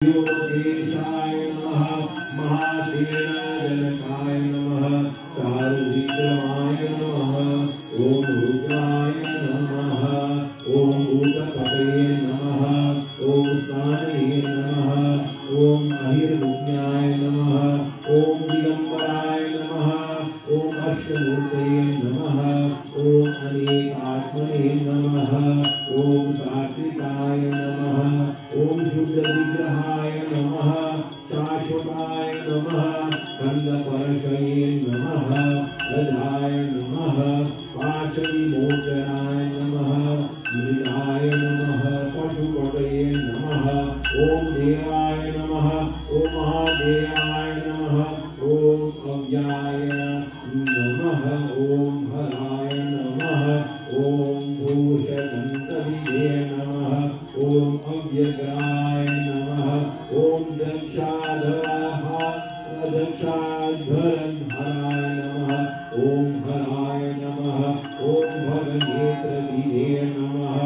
योगेशाय नमः, महासेनाजनकाय नमः, चारुविक्रमाय नमः, ओम रुद्राय नमः, ओम भूतपतये नमः, ओम सानये नमः, ओम अहिर्मुख्याय नमः, ओम दिगंबराय नमः, ओम अष्टमूर्तये नमः, ओम अनेकात्मने नमः, ओम सात्विकाय नमः, ओम शुद्ध विग्रहाय नमः, शाश्वताय नमः, कंदपर्शये नमः, अजाय नमः, पाशविमोचनाय नमः, मृगाय नमः, पशुपतये नमः, ओम देवाय नमः, ओम महादेवाय नमः, ओम अव्याय नमः, ओम हराय नमः, ओम भूषदन्तविदे नमः, ओम अव्यग्राय नमः, ओम दक्षाध्वरधराय नमः, ओम हराय नमः, ओम भगनेत्रविदे नमः,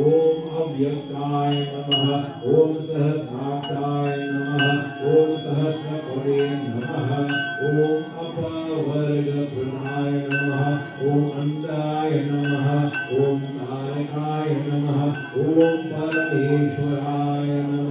ओम अव्यक्ताय नमः, ओम सहस्राक्षाय नमः, ओम सहस्रपदे नमः, ओम अपवर्गपुराय नमः, ओम अंधाय नमः, ओम तारकाय नमः, ओम परमेश्वराय नमः,